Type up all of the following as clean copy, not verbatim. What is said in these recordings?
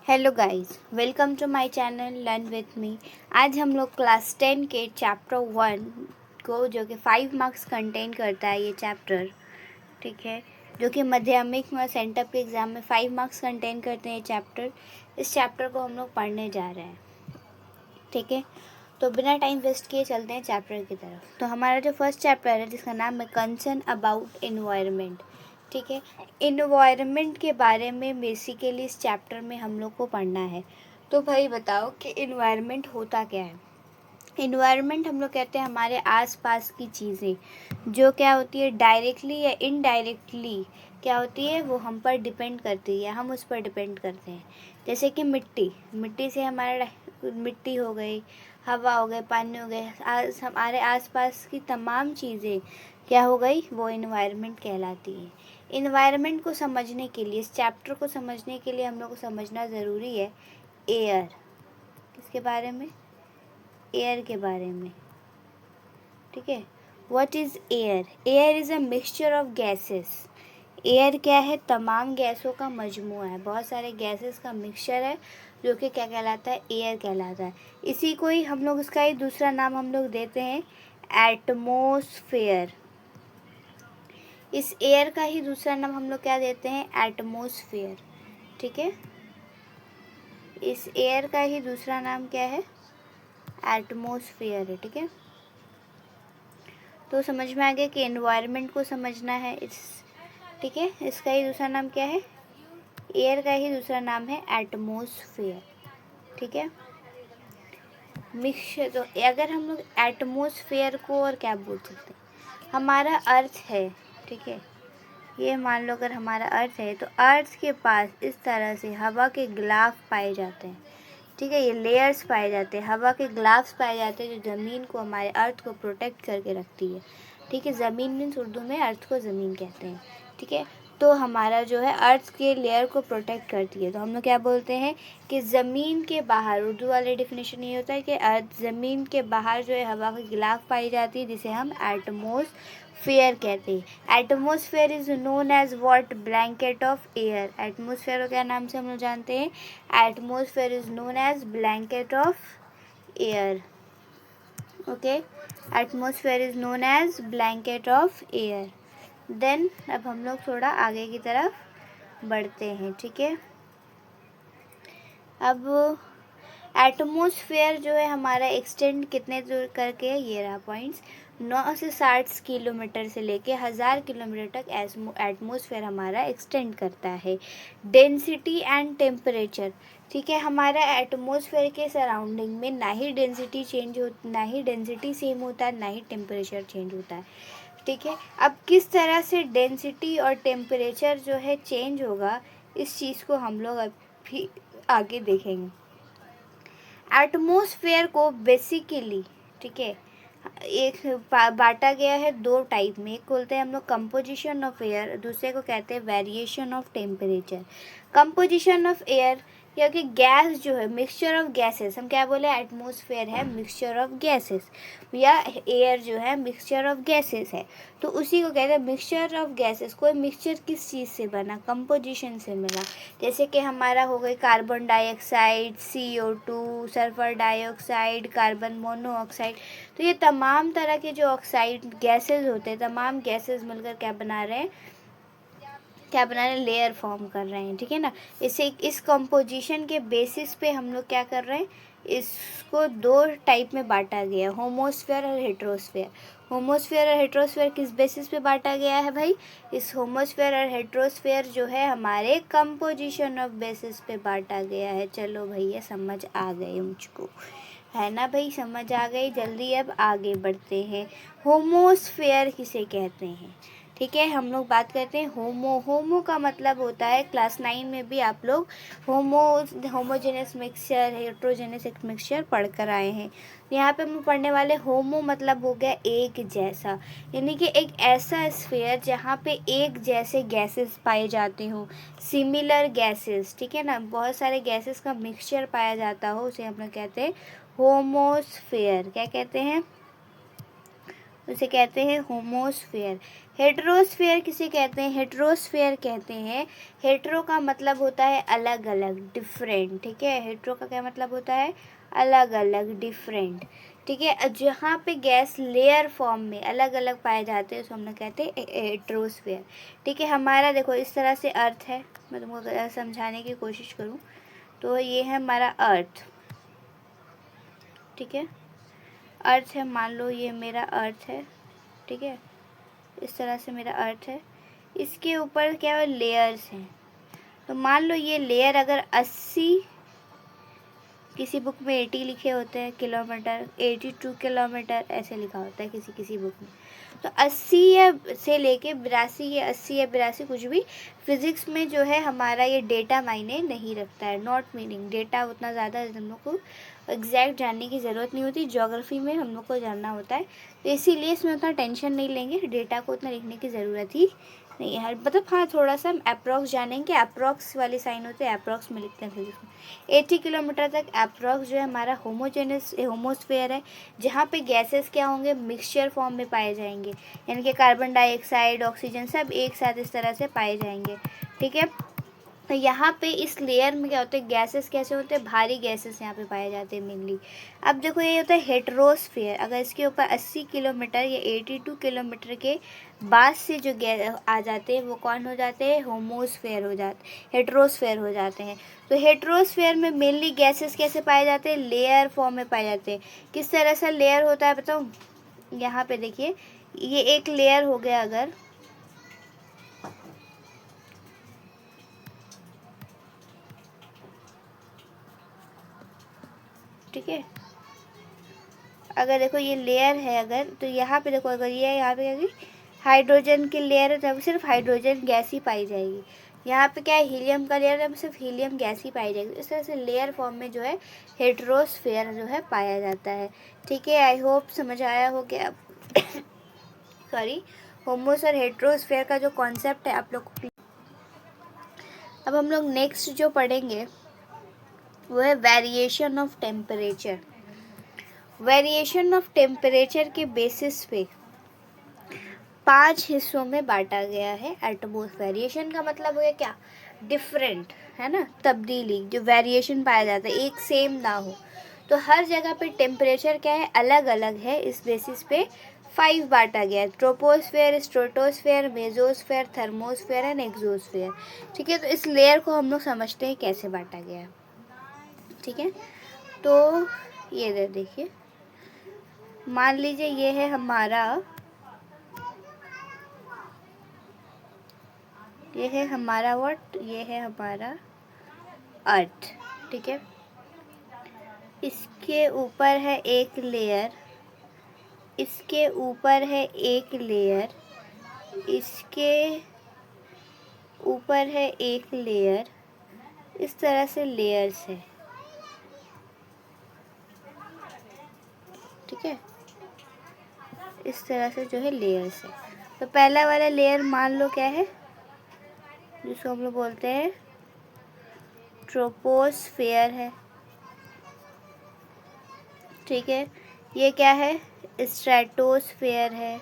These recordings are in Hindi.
Hello guys, welcome to my channel learn with me. आज हम लोग क्लास 10 के चैप्टर 1 को, जो कि 5 मार्क्स कंटेन करता है ये चैप्टर, ठीक है, जो कि माध्यमिक में सेंटअप के एग्ज़ाम में 5 मार्क्स कंटेन करते हैं ये चैप्टर। इस चैप्टर को हम लोग पढ़ने जा रहे हैं, ठीक है। तो बिना टाइम वेस्ट किए चलते हैं चैप्टर की तरफ। तो हमारा जो फर्स्ट चैप्टर है, जिसका नाम है कंसर्न अबाउट एनवायरनमेंट, ठीक है। इन्वायरमेंट के बारे में बेसिकली इस चैप्टर में हम लोग को पढ़ना है। तो भाई बताओ कि इन्वायरमेंट होता क्या है। इन्वायरमेंट हम लोग कहते हैं हमारे आसपास की चीज़ें, जो क्या होती है डायरेक्टली या इनडायरेक्टली क्या होती है, वो हम पर डिपेंड करती है, हम उस पर डिपेंड करते हैं। जैसे कि मिट्टी से हमारा मिट्टी हो गई, हवा हो गई, पानी हो गए, हमारे आसपास की तमाम चीज़ें क्या हो गई, वो इन्वायरमेंट कहलाती है। इन्वायरमेंट को समझने के लिए, इस चैप्टर को समझने के लिए हम लोग को समझना ज़रूरी है एयर। किसके बारे में? एयर के बारे में, ठीक है। What is air? Air is a mixture of gases. Air क्या है? तमाम गैसों का मजमूआ है, बहुत सारे गैसेस का मिक्सचर है, जो कि क्या कहलाता है? एयर कहलाता है। इसी को ही हम लोग, इसका ही दूसरा नाम हम लोग देते हैं एटमॉस्फेयर। इस एयर का ही दूसरा नाम हम लोग क्या देते हैं? एटमॉस्फेयर, ठीक है। इस एयर का ही दूसरा नाम क्या है? एटमॉस्फेयर है, ठीक है। तो समझ में आ गया कि एनवायरनमेंट को समझना है ठीक है। इसका ही दूसरा नाम क्या है? एयर का ही दूसरा नाम है एटमॉस्फेयर, ठीक है। मिक्सचर, तो अगर हम लोग एटमॉस्फेयर को और क्या बोल सकते हैं, हमारा अर्थ है, ठीक है। ये मान लो अगर हमारा अर्थ है, तो अर्थ के पास इस तरह से हवा के गिलाफ पाए जाते हैं, ठीक है। ये लेयर्स पाए जाते हैं, हवा के ग्लाफ्स पाए जाते हैं, जो ज़मीन को, हमारे अर्थ को प्रोटेक्ट करके रखती है, ठीक है। ज़मीन मीन्स उर्दू में अर्थ को ज़मीन कहते हैं, ठीक है। तो हमारा जो है अर्थ के लेयर को प्रोटेक्ट करती है। तो हम लोग क्या बोलते हैं कि ज़मीन के बाहर, उर्दू वाले डेफिनेशन ये होता है कि अर्थ, ज़मीन के बाहर जो है हवा के गिलाफ पाई जाती है, जिसे हम एटमॉस्फेयर कहते हैं। Atmosphere is known as what? Blanket of air. Atmosphere को क्या नाम से हम लोग जानते हैं? Atmosphere is known as blanket of air, okay. Atmosphere is known as blanket of air. Then अब हम लोग थोड़ा आगे की तरफ बढ़ते हैं, ठीक है। अब एटमॉस्फेयर जो है हमारा एक्सटेंड कितने दूर करके, ये रहा पॉइंट्स, 9 से 60 किलोमीटर से लेके 1000 किलोमीटर तक एटमॉस्फेयर हमारा एक्सटेंड करता है। डेंसिटी एंड टेम्परेचर, ठीक है। हमारा एटमॉस्फेयर के सराउंडिंग में ना ही डेंसिटी सेम होता है, ना ही टेम्परेचर चेंज होता है, ठीक है। अब किस तरह से डेंसिटी और टेम्परेचर जो है चेंज होगा, इस चीज़ को हम लोग अभी आगे देखेंगे। एटमॉस्फेयर को बेसिकली, ठीक है, एक बांटा गया है दो टाइप में। एक बोलते हैं हम लोग कंपोजिशन ऑफ एयर, दूसरे को कहते हैं variation of temperature. Composition of air, क्योंकि गैस जो है मिक्सचर ऑफ गैसेस, हम क्या बोले, एटमॉस्फेयर है मिक्सचर ऑफ गैसेस, या एयर जो है मिक्सचर ऑफ गैसेस है, तो उसी को कहते हैं मिक्सचर ऑफ गैसेस। कोई मिक्सचर किस चीज़ से बना? कंपोजिशन से बना। जैसे कि हमारा हो गई carbon dioxide, CO2, sulphur dioxide, carbon monoxide. तो ये तमाम तरह के जो ऑक्साइड गैसेस होते हैं, तमाम गैसेस मिलकर क्या बना रहे हैं? लेयर फॉर्म कर रहे हैं, ठीक है ना। इस कंपोजिशन के बेसिस पे हम लोग क्या कर रहे हैं, इसको दो टाइप में बांटा गया, होमोस्फेयर और हेट्रोस्फेयर। होमोस्फेयर और हेट्रोस्फेयर किस बेसिस पे बांटा गया है भाई? इस होमोस्फेयर और हेट्रोस्फेयर जो है हमारे कंपोजिशन ऑफ बेसिस पे बांटा गया है। चलो भैया समझ आ गए मुझको, है ना भाई, समझ आ गई। जल्दी अब आगे बढ़ते हैं। होमोस्फेयर किसे कहते हैं, ठीक है। हम लोग बात करते हैं होमो का मतलब होता है, क्लास 9 में भी आप लोग होमोजेनस मिक्सचर, हेट्रोजेनस मिक्सचर पढ़ कर आए हैं। यहाँ पे हम पढ़ने वाले होमो मतलब हो गया एक जैसा, यानी कि एक ऐसा स्फीयर जहाँ पे एक जैसे गैसेस पाए जाते हो, सिमिलर गैसेस, ठीक है ना, बहुत सारे गैसेस का मिक्सचर पाया जाता हो, उसे हम लोग कहते हैं होमोस्फेयर। क्या कहते हैं? उसे कहते हैं होमोस्फेयर। हेट्रोस्फेयर किसे कहते हैं? हेट्रोस्फेयर कहते हैं, हेट्रो का मतलब होता है अलग अलग, डिफरेंट, ठीक है। हेट्रो का क्या मतलब होता है? अलग अलग, डिफरेंट, ठीक है। जहाँ पे गैस लेयर फॉर्म में अलग अलग पाए जाते हैं उसको हम लोग कहते हैं हेट्रोस्फेयर, ठीक है। हमारा देखो इस तरह से अर्थ है, मैं तुमको समझाने की कोशिश करूँ तो ये है हमारा अर्थ, ठीक है। अर्थ है, मान लो ये मेरा अर्थ है, ठीक है। इस तरह से मेरा अर्थ है, इसके ऊपर क्या है? लेयर्स हैं। तो मान लो ये लेयर अगर 80, किसी बुक में 80 लिखे होते हैं किलोमीटर, 82 किलोमीटर ऐसे लिखा होता है किसी किसी बुक में। तो 80 या से लेके 82 या 80 या 82 कुछ भी, फिज़िक्स में जो है हमारा ये डेटा मायने नहीं रखता है, नॉट मीनिंग डेटा उतना ज़्यादा हम लोग को एग्जैक्ट जानने की ज़रूरत नहीं होती। ज्योग्राफी में हम लोग को जानना होता है, तो इसीलिए इसमें उतना टेंशन नहीं लेंगे, डेटा को उतना लिखने की ज़रूरत ही नहीं है। मतलब हाँ, थोड़ा सा हम अप्रॉक्स जानेंगे, अप्रॉक्स वाले साइन होते हैं, अप्रॉक्स में लिखते हैं फिजिक्स में। 80 किलोमीटर तक अप्रॉक्स जो है हमारा होमोस्फेयर है, जहाँ पे गैसेस क्या होंगे? मिक्सचर फॉर्म में पाए जाएंगे, यानी कि कार्बन डाइऑक्साइड, ऑक्सीजन सब एक साथ इस तरह से पाए जाएंगे, ठीक है। तो यहाँ पे इस लेयर में क्या होता है? गैसेस कैसे होते हैं? भारी गैसेस यहाँ पे पाए जाते हैं मेनली। अब देखो ये होता है हेट्रोस्फेयर, अगर इसके ऊपर 80 किलोमीटर या 82 किलोमीटर के बाद से जो आ जाते हैं वो कौन हो जाते हैं? होमोस्फेयर हो जाते, हेट्रोस्फेयर हो जाते हैं। तो हेट्रोस्फेयर में मेनली गैसेस कैसे पाए जाते हैं? लेयर फॉर्म में पाए जाते हैं। किस तरह से लेयर होता है बताओ? यहाँ पे देखिए, ये एक लेयर हो गया, अगर ठीक है, अगर देखो ये लेयर है अगर, तो यहाँ पे देखो, अगर ये यहाँ पे क्या, हाइड्रोजन की लेयर है तब सिर्फ हाइड्रोजन गैस ही पाई जाएगी। यहाँ पे क्या है? हीलियम का लेयर है, तब सिर्फ हीलियम गैस ही पाई जाएगी। इस तरह से लेयर फॉर्म में जो है हेट्रोस्फेयर जो है पाया जाता है, ठीक है। आई होप समझ आया हो गया सॉरी, होमोस और हेट्रोस्फेयर का जो कॉन्सेप्ट है आप लोग को। अब हम लोग नेक्स्ट जो पढ़ेंगे वो है variation of temperature. Variation of temperature के बेसिस पे 5 हिस्सों में बांटा गया है एटमॉस्फेयर। वेरिएशन का मतलब हो गया क्या? डिफरेंट, है ना, तब्दीली, जो वेरिएशन पाया जाता है, एक सेम ना हो। तो हर जगह पे टेम्परेचर क्या है? अलग अलग है। इस बेसिस पे 5 बांटा गया है, troposphere, stratosphere, mesosphere, thermosphere and exosphere, ठीक है। तो इस लेयर को हम लोग समझते हैं कैसे बांटा गया है, ठीक है। तो ये देखिए, मान लीजिए ये है हमारा, ये है हमारा व्हाट, ये है हमारा अर्थ, ठीक है। इसके ऊपर है एक लेयर, इसके ऊपर है एक लेयर, इसके ऊपर है एक लेयर, इस तरह से लेयर्स है, ठीक है। इस तरह से जो है लेयर्स है। तो पहला वाला लेयर मान लो क्या है, जिसको हम लोग बोलते हैं ट्रोपोस्फेयर है, ठीक है। ये क्या है? स्ट्रेटोस्फेयर है।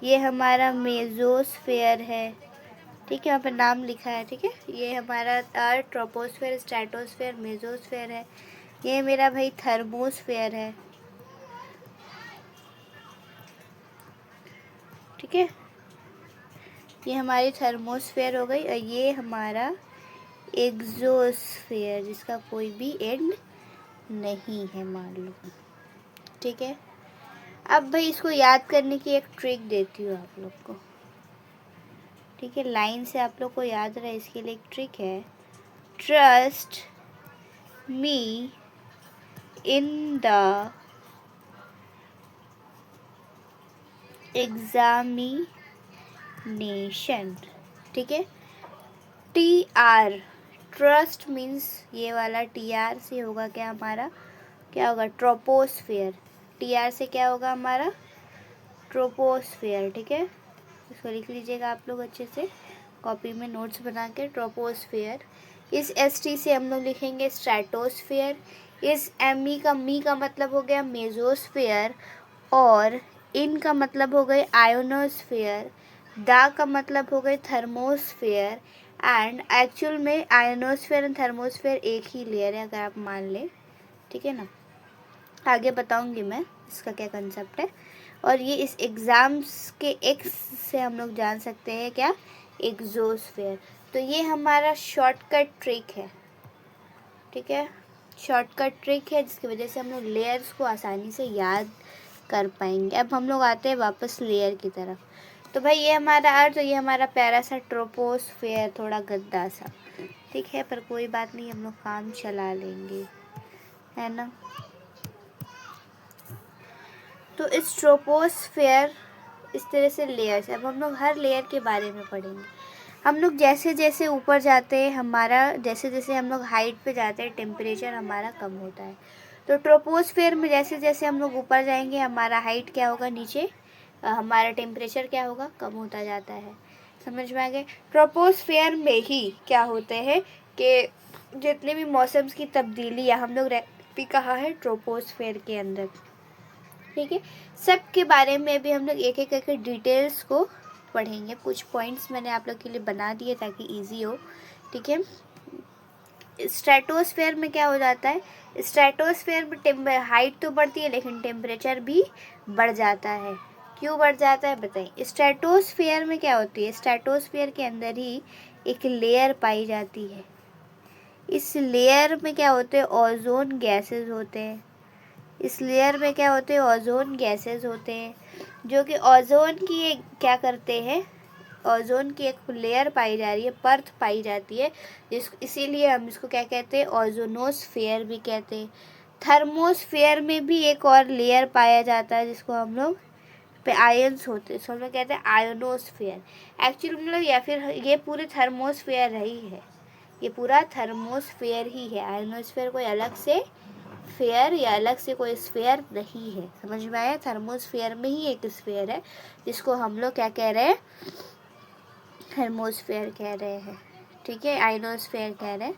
ये हमारा मेसोस्फेयर है, ठीक है, यहाँ पे नाम लिखा है, ठीक है। ये हमारा अर्थ, ट्रोपोस्फेयर, स्ट्रेटोस्फेयर, मेसोस्फेयर है। ये मेरा भाई थर्मोस्फेयर है, ठीक है। ये हमारी थर्मोस्फेयर हो गई, और ये हमारा एक्सोस्फेयर, जिसका कोई भी एंड नहीं है मान लो, ठीक है। अब भाई इसको याद करने की एक ट्रिक देती हूँ आप लोग को, ठीक है। लाइन से आप लोग को याद रहे इसके लिए एक ट्रिक है, trust me in the examination, ठीक है। TR, ट्रस्ट मीन्स ये वाला TR से होगा क्या हमारा, क्या होगा? ट्रोपोस्फेयर। TR से क्या होगा हमारा? ट्रोपोस्फेयर, ठीक है। इसको लिख लीजिएगा आप लोग अच्छे से कॉपी में नोट्स बना के, ट्रोपोस्फेयर। इस ST से हम लोग लिखेंगे स्ट्रेटोस्फेयर। इस ME का मी का मतलब हो गया मेसोस्फेयर, और इन का मतलब हो गई आयोनोस्फीयर, दा का मतलब हो गई थर्मोस्फीयर। एंड एक्चुअल में आयोनोस्फीयर एंड थर्मोस्फीयर एक ही लेयर है, अगर आप मान लें, ठीक है ना। आगे बताऊंगी मैं इसका क्या कंसेप्ट है। और ये इस एग्ज़ाम्स के एक्स से हम लोग जान सकते हैं क्या, एक्सोस्फीयर। तो ये हमारा शॉर्टकट ट्रिक है, ठीक है, शॉर्टकट ट्रिक है जिसकी वजह से हम लोग लेयर्स को आसानी से याद कर पाएंगे। अब हम लोग आते हैं वापस लेयर की तरफ। तो भाई ये हमारा अर्थ, ये हमारा प्यारा सा ट्रोपोस्फेयर, थोड़ा गद्दा सा, ठीक है, पर कोई बात नहीं, हम लोग काम चला लेंगे, है ना। तो इस ट्रोपोस्फेयर इस तरह से लेयर्स है। अब हम लोग हर लेयर के बारे में पढ़ेंगे। हम लोग जैसे जैसे ऊपर जाते हैं, हमारा जैसे जैसे हम लोग हाइट पे जाते हैं, टेम्परेचर हमारा कम होता है। तो ट्रोपोस्फेयर में जैसे जैसे हम लोग ऊपर जाएंगे, हमारा हाइट क्या होगा, नीचे हमारा टेम्परेचर क्या होगा, कम होता जाता है। समझ में आ गए। ट्रोपोस्फेयर में ही क्या होते हैं कि जितने भी मौसम्स की तब्दीलियाँ हम लोग भी कहा है ट्रोपोस्फेयर के अंदर, ठीक है। सब के बारे में भी हम लोग एक एक करके डिटेल्स को पढ़ेंगे। कुछ पॉइंट्स मैंने आप लोग के लिए बना दिए ताकि इजी हो, ठीक है। स्ट्रेटोस्फेयर में क्या हो जाता है, स्ट्रेटोस्फेयर में हाइट तो बढ़ती है लेकिन टेम्परेचर भी बढ़ जाता है। क्यों बढ़ जाता है बताइए। स्ट्रेटोस्फेयर में क्या होती है, स्ट्रेटोस्फेयर के अंदर ही एक लेयर पाई जाती है। इस लेयर में क्या होते हैं, ओजोन गैसेस होते हैं। इस लेयर में क्या होते हैं, ओजोन गैसेस होते हैं, जो कि ओजोन की एक क्या करते हैं, ओजोन की एक लेयर पाई जा रही है, परत पाई जाती है, इसीलिए हम इसको क्या कहते हैं, ओजोनोस्फेयर भी कहते हैं। थर्मोस्फेयर में भी एक और लेयर पाया जाता है जिसको हम लोग पे आयंस होते हैं, हम लोग कहते हैं आयोनोस्फेयर। एक्चुअली मतलब या फिर ये पूरे थर्मोस्फेयर ही है, ये पूरा थर्मोस्फेयर ही है। आयोनोस्फेयर कोई अलग से फेयर या अलग से कोई स्फेयर नहीं है। समझ में आया। थर्मोस्फेयर में ही एक स्फेयर है जिसको हम लोग क्या कह रहे हैं, थर्मोस्फेयर कह रहे हैं, ठीक है, आयोनोस्फेयर कह रहे हैं,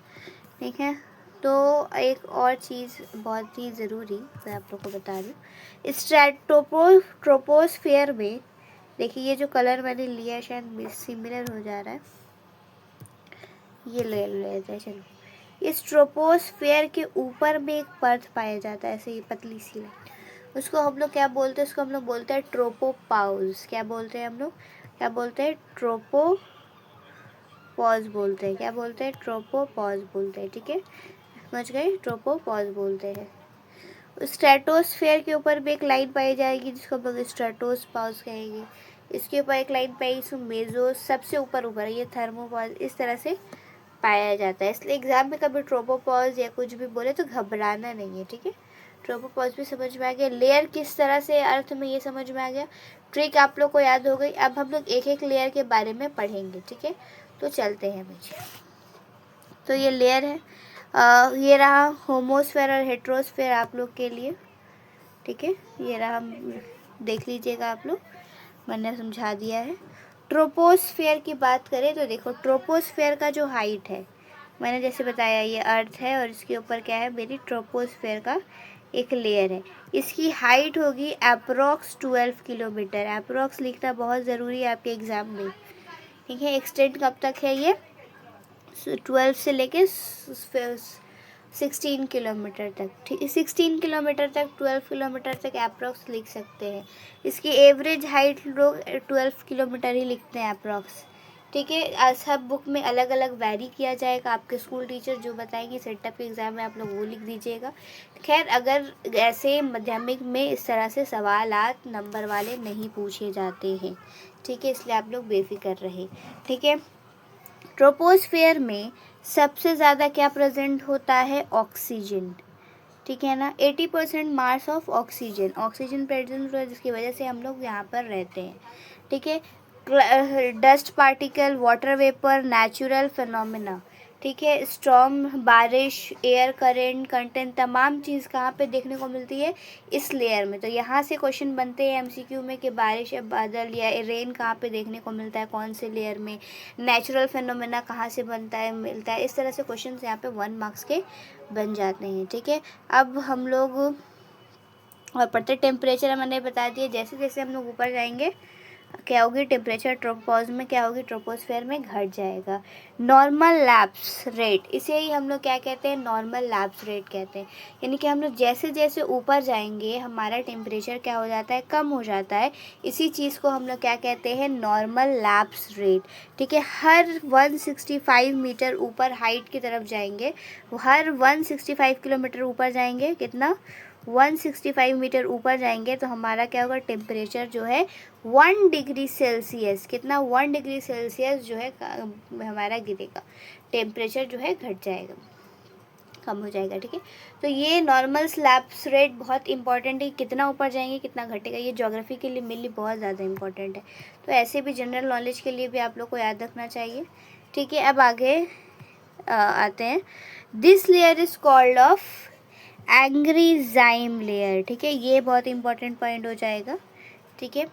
ठीक है। तो एक और चीज़ बहुत ही ज़रूरी मैं आप लोग को बता दूँ, ट्रोपोस्फेयर में देखिए, ये जो कलर मैंने लिया है शायद सिमिलर हो जा रहा है, ये ले लेते हैं चलो। इस ट्रोपोस्फेयर के ऊपर में एक परत पाया जाता है, ऐसे ही पतली सी लाइन, उसको हम लोग क्या बोलते हैं, उसको हम लोग बोलते हैं ट्रोपोपाउस। क्या बोलते हैं हम लोग, क्या बोलते हैं, ट्रोपोपॉज बोलते हैं। क्या बोलते हैं, ट्रोपोपॉज बोलते हैं, ठीक है, समझ गए, ट्रोपोपॉज बोलते हैं। स्ट्रेटोस्फेयर के ऊपर भी एक लाइन पाई जाएगी जिसको हम लोग स्ट्रेटोसपॉज कहेंगे। इसके ऊपर एक लाइन पाई, इसको मेजो, सबसे ऊपर ऊपर ये थर्मोपॉज, इस तरह से पाया जाता है। इसलिए एग्जाम में कभी ट्रोपोपॉज या कुछ भी बोले तो घबराना नहीं है, ठीक है। ट्रोपोपॉज भी समझ में आ गया, लेयर किस तरह से अर्थ में ये समझ में आ गया, ट्रिक आप लोग को याद हो गई। अब हम लोग एक एक लेयर के बारे में पढ़ेंगे, ठीक है। तो चलते हैं नीचे। तो ये लेयर है, ये रहा होमोस्फेयर और हेट्रोस्फेयर आप लोग के लिए, ठीक है। ये रहा, देख लीजिएगा आप लोग, मैंने समझा दिया है। ट्रोपोस्फेयर की बात करें तो देखो, ट्रोपोस्फेयर का जो हाइट है, मैंने जैसे बताया ये अर्थ है और इसके ऊपर क्या है, मेरी ट्रोपोस्फेयर का एक लेयर है। इसकी हाइट होगी अप्रोक्स 12 किलोमीटर। अप्रोक्स लिखना बहुत ज़रूरी है आपके एग्ज़ाम में, ठीक है। एक्सटेंड कब तक है ये, 12 से लेके 16 किलोमीटर तक, ठीक है, 16 किलोमीटर तक, 12 किलोमीटर तक अप्रॉक्स लिख सकते हैं। इसकी एवरेज हाइट लोग 12 किलोमीटर ही लिखते हैं अप्रॉक्स, ठीक है। सब बुक में अलग अलग वैरी किया जाएगा, आपके स्कूल टीचर जो बताएंगे सेटअप के एग्ज़ाम में आप लोग वो लिख दीजिएगा। खैर, अगर ऐसे माध्यमिक में इस तरह से सवालात नंबर वाले नहीं पूछे जाते हैं, ठीक है, इसलिए आप लोग बेफिक्र रहे, ठीक है। ट्रोपोस्फेयर में सबसे ज़्यादा क्या प्रेजेंट होता है, ऑक्सीजन, ठीक है ना। 80% mass of oxygen, oxygen present होता है जिसकी वजह से हम लोग यहाँ पर रहते हैं, ठीक है। Dust particle, water vapour, natural phenomena, ठीक है, स्टॉर्म, बारिश, एयर करेंट, कंटेंट, तमाम चीज़ कहाँ पे देखने को मिलती है, इस लेयर में। तो यहाँ से क्वेश्चन बनते हैं एमसीक्यू में कि बारिश या बादल या रेन कहाँ पे देखने को मिलता है, कौन से लेयर में, नेचुरल फिनोमेना कहाँ से बनता है, मिलता है, इस तरह से क्वेश्चन यहाँ पे 1 मार्क्स के बन जाते हैं, ठीक है। अब हम लोग और बढ़ते टेम्परेचर मैंने बता दिया, जैसे जैसे हम लोग ऊपर जाएंगे क्या होगी, टेम्परेचर ट्रोपोपॉज में क्या होगी, ट्रोपोस्फेयर में घट जाएगा। नॉर्मल लैप्स रेट, इसे ही हम लोग क्या कहते हैं, नॉर्मल लैप्स रेट कहते हैं। यानी कि हम लोग जैसे जैसे ऊपर जाएंगे हमारा टेम्परेचर क्या हो जाता है, कम हो जाता है। इसी चीज़ को हम लोग क्या कहते हैं, नॉर्मल लैप्स रेट। ठीक है, हर 165 मीटर ऊपर हाइट की तरफ जाएंगे, हर 165 किलोमीटर ऊपर जाएंगे, कितना, 165 मीटर ऊपर जाएंगे तो हमारा क्या होगा, टेम्परेचर जो है 1 डिग्री सेल्सियस, कितना, 1 डिग्री सेल्सियस जो है हमारा गिरेगा, टेम्परेचर जो है घट जाएगा, कम हो जाएगा। ठीक है, तो ये नॉर्मल स्लैब्स रेट बहुत इंपॉर्टेंट है, कितना ऊपर जाएंगे कितना घटेगा, ये ज्योग्राफी के लिए मेनली बहुत ज़्यादा इंपॉर्टेंट है। तो ऐसे भी जनरल नॉलेज के लिए भी आप लोग को याद रखना चाहिए। ठीक है, अब आगे आते हैं। This layer is called of enzyme layer. ठीक है, ये बहुत इंपॉर्टेंट पॉइंट हो जाएगा। ठीक है,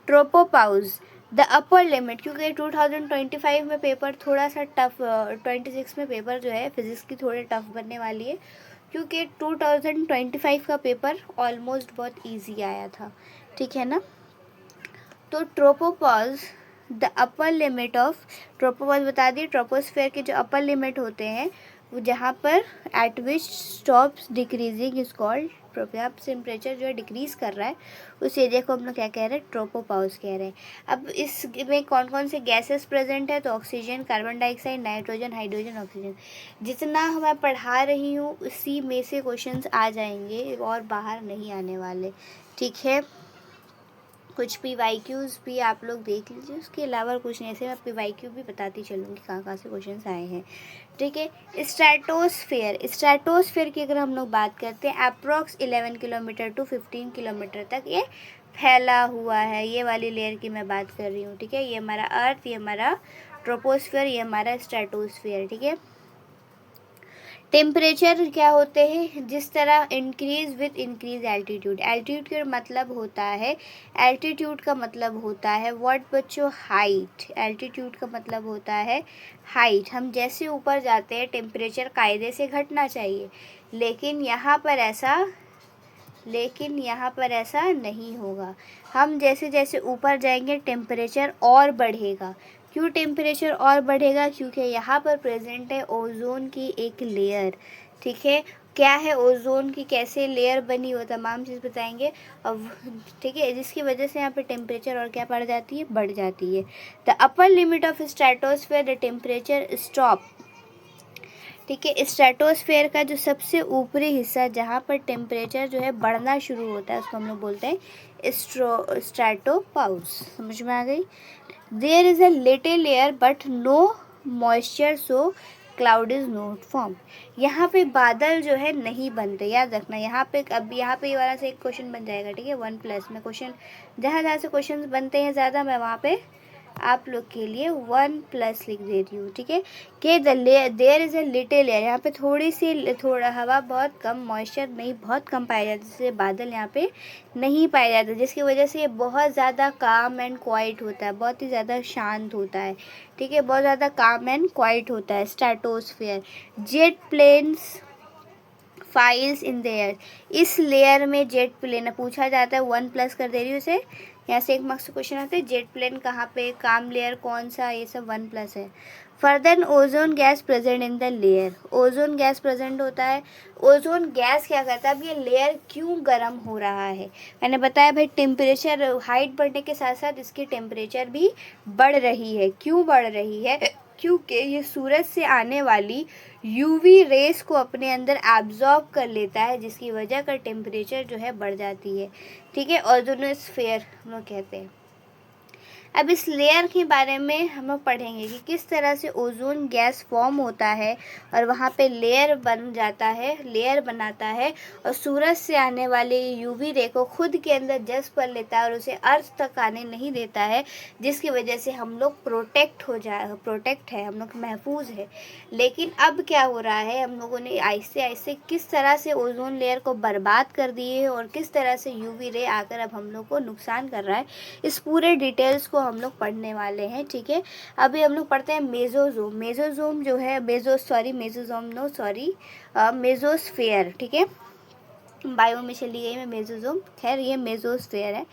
ट्रोपोपाउज द अपर लिमिट, क्योंकि 2025 में पेपर थोड़ा सा टफ, 26 में पेपर जो है फिजिक्स की थोड़ी टफ बनने वाली है, क्योंकि 2025 का पेपर ऑलमोस्ट बहुत इजी आया था। ठीक है ना, तो tropopause the upper limit of, tropopause बता दिए, ट्रोपोस्फेयर के जो अपर लिमिट होते हैं वो जहाँ पर eight which stops decreasing is called, जहाँ टेम्परेचर जो है डिक्रीज कर रहा है उस एरिया को हम लोग क्या कह रहे हैं, ट्रोपोपाउस कह रहे हैं। अब इसमें कौन कौन से गैसेस प्रेजेंट है, तो oxygen, carbon dioxide, nitrogen, hydrogen, oxygen. जितना मैं पढ़ा रही हूँ उसी में से क्वेश्चंस आ जाएंगे और बाहर नहीं आने वाले। ठीक है, कुछ PYQs भी आप लोग देख लीजिए, उसके अलावा कुछ नहीं, ऐसे मैं PYQ भी बताती चलूँगी कहाँ कहाँ से क्वेश्चंस आए हैं। ठीक है, स्ट्रेटोस्फेयर, स्ट्रेटोस्फेयर की अगर हम लोग बात करते हैं, अप्रॉक्स 11 किलोमीटर टू 15 किलोमीटर तक ये फैला हुआ है। ये वाली लेयर की मैं बात कर रही हूँ। ठीक है, ये हमारा अर्थ, ये हमारा ट्रोपोस्फेयर, ये हमारा स्ट्रेटोस्फेयर। ठीक है, टेम्परेचर क्या होते हैं, जिस तरह increase with increase altitude, altitude का मतलब होता है, एल्टीट्यूड का मतलब होता है व्हाट बच्चों, हाइट। एल्टीट्यूड का मतलब होता है हाइट। हम जैसे ऊपर जाते हैं टेम्परेचर कायदे से घटना चाहिए, लेकिन यहाँ पर ऐसा नहीं होगा। हम जैसे जैसे ऊपर जाएंगे टेम्परेचर और बढ़ेगा। क्यों टेम्परेचर और बढ़ेगा, क्योंकि यहाँ पर प्रेजेंट है ओजोन की एक लेयर। ठीक है, क्या है ओजोन की, कैसे लेयर बनी, वो तमाम चीज़ बताएंगे। अब ठीक है, जिसकी वजह से यहाँ पे टेम्परेचर और क्या बढ़ जाती है, बढ़ जाती है। The upper limit of stratosphere the temperature stop. ठीक है, स्ट्रेटोस्फेयर का जो सबसे ऊपरी हिस्सा जहाँ पर टेम्परेचर जो है बढ़ना शुरू होता है उसको हम लोग बोलते हैं स्ट्रेटोपाउज। समझ में आ गई। There is a little layer but no moisture so cloud is not form. यहाँ पे बादल जो है नहीं बनते, याद रखना। यहाँ पे अब यहाँ पे ये वाला से एक क्वेश्चन बन जाएगा। ठीक है, 1+ में क्वेश्चन जहाँ जहाँ से क्वेश्चन बनते हैं ज़्यादा, मैं वहाँ पे आप लोग के लिए 1+ लिख दे रही हूँ। ठीक है, कि there is a little layer, यहाँ पे थोड़ा हवा बहुत कम, मॉइस्चर नहीं, बहुत कम पाया जाता है, जिससे बादल यहाँ पे नहीं पाए जाते, जिसकी वजह से ये बहुत ज़्यादा काम एंड क्वाइट होता है, बहुत ही ज़्यादा शांत होता है। ठीक है, बहुत ज़्यादा काम एंड क्वाइट होता है stratosphere. Jet planes flies in the air, इस लेयर में जेट प्लेन पूछा जाता है, 1+ कर दे रही हूँ इसे। यहाँ से 1 मार्क्स का क्वेश्चन आता है, जेट प्लेन कहाँ पे, काम लेयर कौन सा, ये सब 1+ है। Further ozone gas present in the layer, ozone gas present होता है। ओजोन गैस क्या करता है, अब ये लेयर क्यों गर्म हो रहा है, मैंने बताया भाई टेम्परेचर हाइट बढ़ने के साथ साथ इसकी टेम्परेचर भी बढ़ रही है। क्यों बढ़ रही है, क्योंकि ये सूरज से आने वाली यूवी रेस को अपने अंदर एब्जॉर्ब कर लेता है, जिसकी वजह का टेम्परेचर जो है बढ़ जाती है। ठीक है, ओजोनोस्फेयर हम लोग कहते हैं। अब इस लेयर के बारे में हम लोग पढ़ेंगे कि किस तरह से ओजोन गैस फॉर्म होता है और वहाँ पे लेयर बन जाता है, लेयर बनाता है और सूरज से आने वाले यूवी रे को खुद के अंदर जज़्ब कर लेता है और उसे अर्थ तक आने नहीं देता है, जिसकी वजह से हम लोग प्रोटेक्ट है, हम लोग महफूज है। लेकिन अब क्या हो रहा है, हम लोगों ने आहिस्ते आहिस्ते किस तरह से ओजोन लेयर को बर्बाद कर दिए है और किस तरह से यूवी रे आकर अब हम लोग को नुकसान कर रहा है, इस पूरे डिटेल्स को हम लोग पढ़ने वाले हैं। ठीक है, अभी हम लोग पढ़ते हैं मेसोजोम। मेसोजोम जो है मेसोस्फेयर। ठीक है, बायो में चली गई मैं मेसोजोम, खैर ये मेसोस्फेयर है।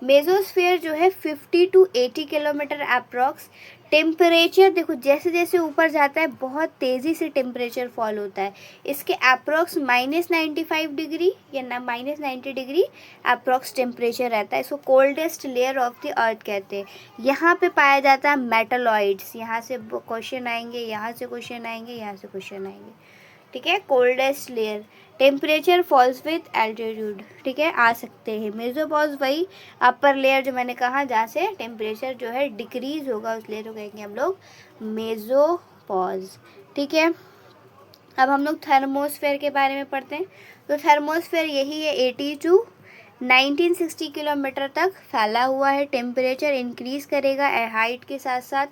मेसोस्फेयर जो है 50 टू 80 किलोमीटर अप्रॉक्स। टेम्परेचर देखो जैसे जैसे ऊपर जाता है बहुत तेज़ी से टेम्परेचर फॉल होता है। इसके अप्रॉक्स -95 डिग्री या -90 डिग्री अप्रॉक्स टेम्परेचर रहता है। इसको coldest layer of the earth कहते हैं। यहाँ पे पाया जाता है मेटलॉइड्स। यहाँ से क्वेश्चन आएंगे, यहाँ से क्वेश्चन आएंगे, यहाँ से क्वेश्चन आएंगे, ठीक है। Coldest layer, temperature falls with altitude, ठीक है, आ सकते हैं। मेसोपॉज वही अपर लेयर जो मैंने कहा जहाँ से टेम्परेचर जो है डिक्रीज होगा, उस लेयर को कहेंगे हम लोग मेसोपॉज, ठीक है। अब हम लोग थर्मोस्फेयर के बारे में पढ़ते हैं। तो थर्मोस्फेयर यही है, 80 टू 1960 किलोमीटर तक फैला हुआ है। टेम्परेचर इंक्रीज़ करेगा हाइट के साथ साथ,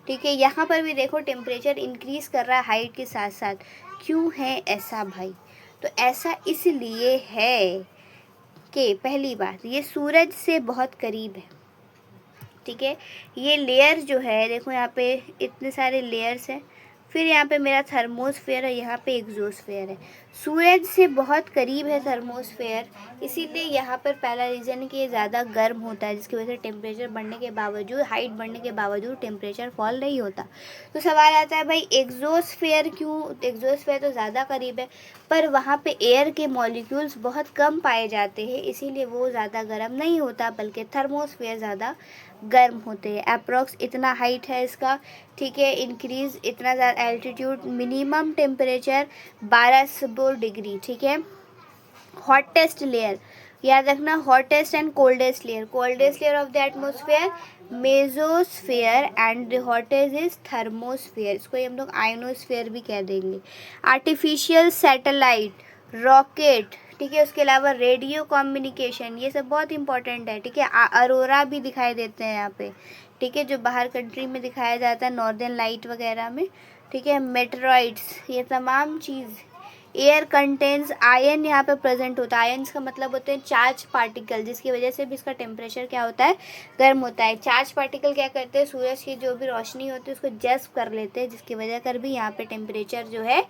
ठीक है। यहाँ पर भी देखो टेम्परेचर इंक्रीज़ कर रहा है हाइट के साथ साथ। क्यों है ऐसा भाई? तो ऐसा इसलिए है कि पहली बात ये सूरज से बहुत करीब है, ठीक है। ये लेयर जो है देखो यहाँ पे इतने सारे लेयर्स हैं। फिर यहाँ पे मेरा थर्मोस्फेयर है, यहाँ पे एग्जोस्फेयर है। सूरज से बहुत करीब है थर्मोस्फेयर, इसीलिए यहाँ पर पहला रीज़न है कि ये ज़्यादा गर्म होता है, जिसकी वजह से टेम्परेचर बढ़ने के बावजूद, हाइट बढ़ने के बावजूद टेम्परेचर फॉल नहीं होता। तो सवाल आता है भाई एग्जोस्फेयर क्यों? एग्जोस्फेयर तो ज़्यादा करीब है, पर वहाँ पे एयर के मॉलिक्यूल्स बहुत कम पाए जाते हैं, इसीलिए वो ज़्यादा गर्म नहीं होता, बल्कि थर्मोस्फेयर ज़्यादा गर्म होते हैं। अप्रॉक्स इतना हाइट है इसका, ठीक है। इंक्रीज इतना ज़्यादा एल्टीट्यूड, मिनिमम टेम्परेचर 1200 डिग्री, ठीक है। हॉटेस्ट लेयर याद रखना, hottest and coldest layer. Coldest layer of the atmosphere mesosphere and the hottest is thermosphere. इसको हम लोग आयनोस्फेयर भी कह देंगे। आर्टिफिशियल सैटेलाइट, रॉकेट, ठीक है। उसके अलावा रेडियो कम्युनिकेशन, ये सब बहुत इंपॉर्टेंट है, ठीक है। अरोरा भी दिखाई देते हैं यहाँ पे, ठीक है, जो बाहर कंट्री में दिखाया जाता है नॉर्दर्न लाइट वगैरह में, ठीक है। मेटेरॉइड्स, ये तमाम चीज़। एयर कंटेन्स आयन यहाँ पे प्रेजेंट होता है। आयन्स का मतलब होते हैं चार्ज पार्टिकल, जिसकी वजह से भी इसका टेम्परेचर क्या होता है, गर्म होता है। चार्ज पार्टिकल क्या करते हैं, सूरज की जो भी रोशनी होती है उसको जज़्ब कर लेते हैं, जिसकी वजह कर भी यहाँ पे टेम्परेचर जो है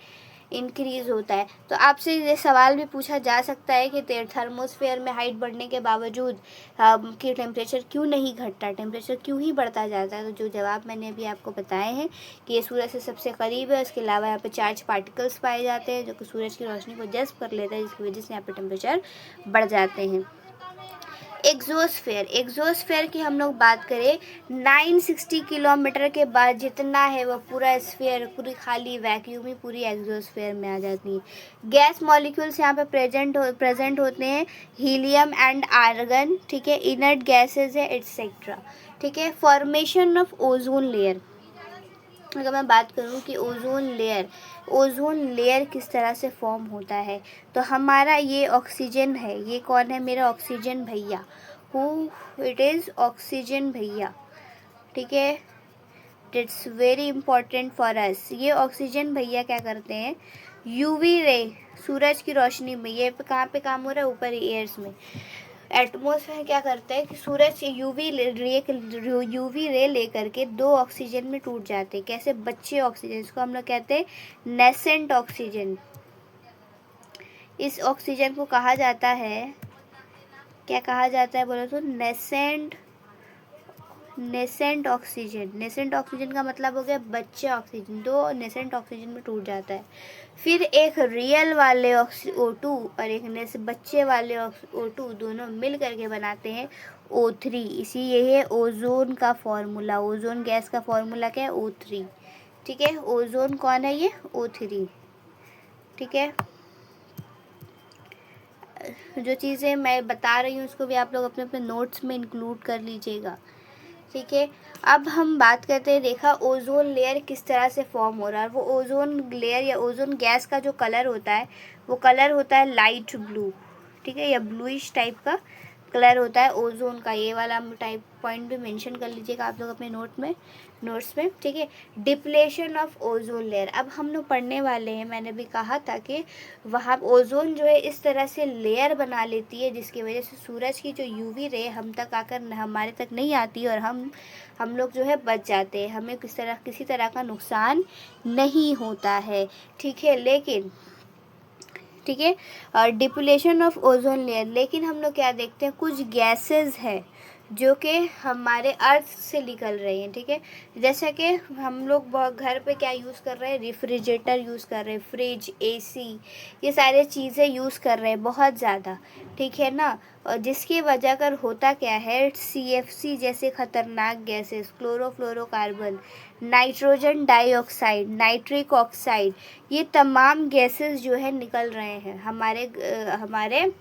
इंक्रीज़ होता है। तो आपसे ये सवाल भी पूछा जा सकता है कि थर्मोस्फेयर में हाइट बढ़ने के बावजूद कि टेम्परेचर क्यों नहीं घटता, टेम्परेचर क्यों ही बढ़ता जाता है। तो जो जवाब मैंने अभी आपको बताए हैं कि ये सूरज से सबसे करीब है, उसके अलावा यहाँ पे चार्ज पार्टिकल्स पाए जाते हैं जो कि सूरज की रोशनी को जज़्ब कर लेते हैं, जिसकी वजह से यहाँ पे टेम्परेचर बढ़ जाते हैं। एग्जोस्फेयर, एग्जोस्फेयर की हम लोग बात करें, 960 किलोमीटर के बाद जितना है वो पूरा स्फीयर, पूरी खाली वैक्यूम ही पूरी एग्जोस्फेयर में आ जाती है। गैस मॉलिक्यूल्स यहाँ पे प्रेजेंट होते हैं, हीलियम एंड आर्गन, ठीक है। इनर्ट गैसेज है एटसेट्रा, ठीक है। फॉर्मेशन ऑफ ओजोन लेयर, अगर मैं बात करूँ कि ओजोन लेयर किस तरह से फॉर्म होता है, तो हमारा ये ऑक्सीजन है, ये कौन है, मेरा ऑक्सीजन भैया, हु इट इज़ ऑक्सीजन भैया, ठीक है। It's very important for us. ये ऑक्सीजन भैया क्या करते हैं, यूवी रे, सूरज की रोशनी में, ये कहाँ पे काम हो रहा है, ऊपर एयर्स में। एटमॉस्फेयर क्या करता है कि सूरज यूवी रे लेकर के दो ऑक्सीजन में टूट जाते हैं। कैसे, बच्चे ऑक्सीजन, इसको हम लोग कहते हैं नेसेंट ऑक्सीजन। इस ऑक्सीजन को कहा जाता है, क्या कहा जाता है बोलो तो, नेसेंट ऑक्सीजन। नेसेंट ऑक्सीजन का मतलब हो गया बच्चे ऑक्सीजन, दो नेसेंट ऑक्सीजन में टूट जाता है। फिर एक रियल वाले O2 और एक बच्चे वाले O2 दोनों मिल करके बनाते हैं O3। इसी ये है ओजोन का फॉर्मूला। ओजोन गैस का फॉर्मूला क्या है, O3, ठीक है। ओजोन कौन है, ये O3, ठीक है। जो चीज़ें मैं बता रही हूँ उसको भी आप लोग अपने अपने नोट्स में इंक्लूड कर लीजिएगा, ठीक है। अब हम बात करते हैं, देखा ओजोन लेयर किस तरह से फॉर्म हो रहा है। वो ओजोन लेयर या ओजोन गैस का जो कलर होता है वो कलर होता है लाइट ब्लू, ठीक है, या ब्लूइश टाइप का कलर होता है ओजोन का। ये वाला टाइप पॉइंट भी मेंशन कर लीजिएगा आप लोग अपने नोट्स में, ठीक है। डिप्लेशन ऑफ ओजोन लेयर, अब हम लोग पढ़ने वाले हैं। मैंने भी कहा था कि वहाँ ओजोन जो है इस तरह से लेयर बना लेती है, जिसकी वजह से सूरज की जो यूवी रे हम तक आकर हमारे तक नहीं आती और हम लोग जो है बच जाते हैं, हमें किसी तरह का नुकसान नहीं होता है, ठीक है। लेकिन ठीक है, और डिप्लेशन ऑफ ओजोन लेयर। लेकिन हम लोग क्या देखते हैं, कुछ गैसेस है जो कि हमारे अर्थ से निकल रही हैं, ठीक है। जैसा कि हम लोग घर पे क्या यूज़ कर रहे हैं, रेफ्रिजरेटर यूज़ कर रहे हैं, फ्रिज, एसी, ये सारे चीज़ें यूज़ कर रहे हैं बहुत ज़्यादा, ठीक है ना। और जिसकी वजह कर होता क्या है, CFC जैसे ख़तरनाक gases, chlorofluorocarbon, nitrogen dioxide, nitric oxide, ये तमाम गैसेस जो है निकल रहे हैं हमारे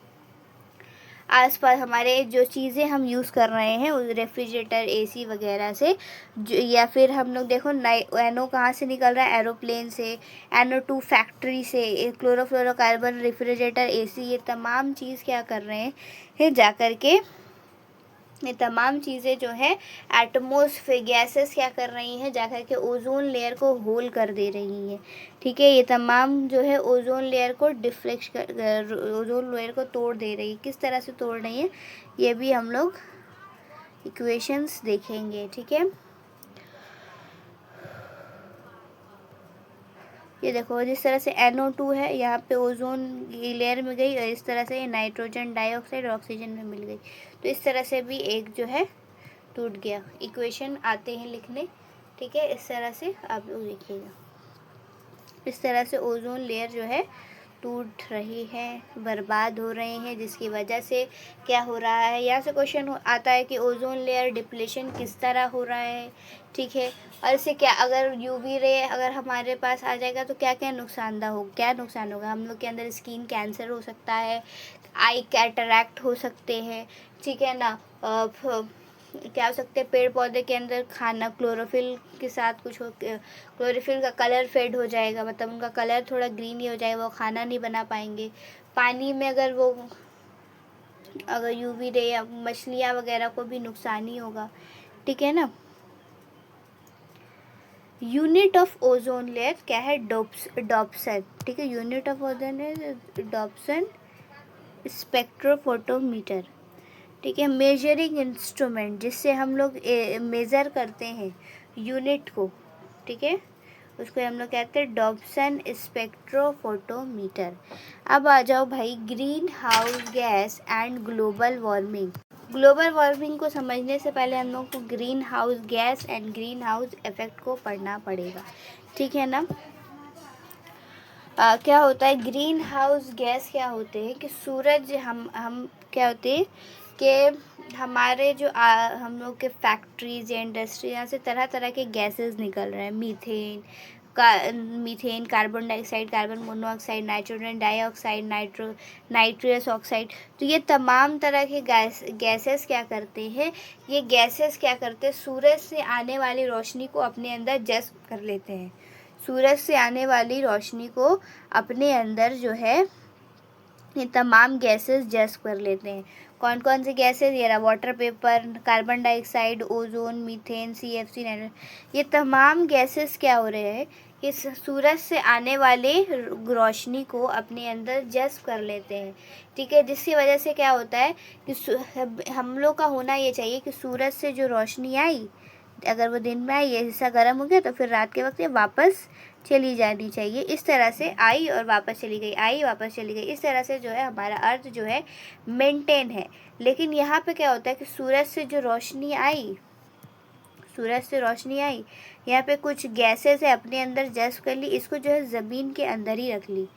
आसपास, हमारे जो चीज़ें हम यूज़ कर रहे हैं उस रेफ्रिजरेटर, एसी वगैरह से, या फिर हम लोग देखो NO कहाँ से निकल रहा है, एरोप्लेन से, NO2 फैक्ट्री से, क्लोरोफ्लोरोकार्बन, रेफ्रिजरेटर, एसी, ये तमाम चीज़ क्या कर रहे हैं जा कर के, ये तमाम चीज़ें जो है एटमॉस्फेयर गैसेस क्या कर रही हैं, जाकर के ओजोन लेयर को होल कर दे रही हैं, ठीक है। ये तमाम जो है ओजोन लेयर को ओजोन लेयर को तोड़ दे रही है। किस तरह से तोड़ रही है, ये भी हम लोग इक्वेशंस देखेंगे, ठीक है। ये देखो, जिस तरह से NO2 है, यहाँ पे ओजोन लेयर में गई, और इस तरह से नाइट्रोजन डाइऑक्साइड और ऑक्सीजन में मिल गई, तो इस तरह से भी एक जो है टूट गया। इक्वेशन आते हैं लिखने, ठीक है। इस तरह से आप लोग देखिएगा, इस तरह से ओजोन लेयर जो है टूट रही है, बर्बाद हो रहे हैं, जिसकी वजह से क्या हो रहा है। यहाँ से क्वेश्चन आता है कि ओजोन लेयर डिप्लेशन किस तरह हो रहा है, ठीक है। और इससे क्या, अगर UV रे अगर हमारे पास आ जाएगा तो क्या क्या नुकसान होगा, हम लोग के अंदर स्किन कैंसर हो सकता है, आई कैटरैक्ट हो सकते हैं, ठीक है ना। क्या हो सकते हैं, पेड़ पौधे के अंदर खाना क्लोरोफिल के साथ कुछ हो, क्लोरोफिल का कलर फेड हो जाएगा, मतलब उनका कलर थोड़ा ग्रीन ही हो जाएगा, वो खाना नहीं बना पाएंगे। पानी में अगर UV रे या मछलियाँ वगैरह को भी नुकसान ही होगा, ठीक है ना। यूनिट ऑफ ओजोन लेयर क्या है, डॉप्सन, ठीक है। यूनिट ऑफ ओजोन है डॉप्सन स्पेक्ट्रोफोटोमीटर, ठीक है। मेजरिंग इंस्ट्रूमेंट, जिससे हम लोग मेज़र करते हैं यूनिट को, ठीक है, उसको हम लोग कहते हैं डॉप्सन स्पेक्ट्रोफोटोमीटर। अब आ जाओ भाई, green house gas and global warming. Global warming को समझने से पहले हम लोग को green house gas and green house effect को पढ़ना पड़ेगा, ठीक है ना। क्या होता है, ग्रीन हाउस गैस क्या होते हैं कि सूरज, हम क्या होते हैं कि हमारे जो हम लोग के फैक्ट्रीज या इंडस्ट्री, यहाँ से तरह तरह के गैसेस निकल रहे हैं, methane, carbon dioxide, carbon monoxide, nitrogen dioxide, nitrous oxide. तो ये तमाम तरह के गैसेस क्या करते हैं, ये गैसेस क्या करते हैं, सूरज से आने वाली रोशनी को अपने अंदर जज़्ब कर लेते हैं। सूरज से आने वाली रोशनी को अपने अंदर जो है ये तमाम गैसेस जज़्ब कर लेते हैं। कौन कौन से गैसेस, ये रहा water vapour, carbon dioxide, ozone, methane, CFC, ये तमाम गैसेस क्या हो रहे हैं कि सूरज से आने वाले रोशनी को अपने अंदर जज़्ब कर लेते हैं, ठीक है। जिसकी वजह से क्या होता है कि हम लोग का होना ये चाहिए कि सूरज से जो रोशनी आई, अगर वो दिन में आई, ये हिस्सा गर्म हो गया तो फिर रात के वक्त ये वापस चली जानी चाहिए। इस तरह से आई और वापस चली गई, आई वापस चली गई, इस तरह से जो है हमारा अर्थ जो है मेंटेन है। लेकिन यहाँ पे क्या होता है कि सूरज से रोशनी आई, यहाँ पे कुछ गैसेस है अपने अंदर जज़्ब कर ली, इसको जो है ज़मीन के अंदर ही रख ली।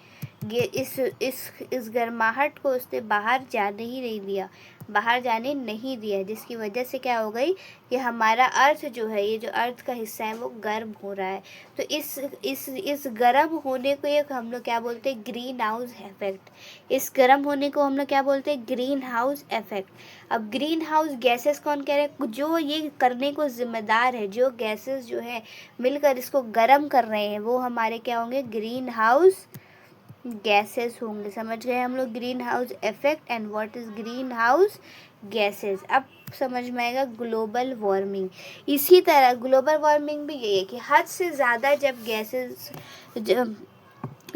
ये इस गर्माहट को उसने बाहर जाने नहीं दिया, जिसकी वजह से क्या हो गई कि हमारा अर्थ जो है, ये जो अर्थ का हिस्सा है वो गर्म हो रहा है। तो इस गर्म होने को एक हम लोग क्या बोलते हैं, ग्रीन हाउस इफेक्ट। इस गर्म होने को हम लोग क्या बोलते हैं, ग्रीन हाउस इफेक्ट। अब ग्रीन हाउस गैसेस कौन कह रहे हैं, जो ये करने को जिम्मेदार है, जो गैसेस जो है मिलकर इसको गर्म कर रहे हैं, वो हमारे क्या होंगे, ग्रीन हाउस गैसेस होंगे। समझ गए हम लोग green house effect and what is green house gases. अब समझ में आएगा ग्लोबल वार्मिंग। इसी तरह ग्लोबल वार्मिंग भी यही है कि हद से ज़्यादा जब गैसेस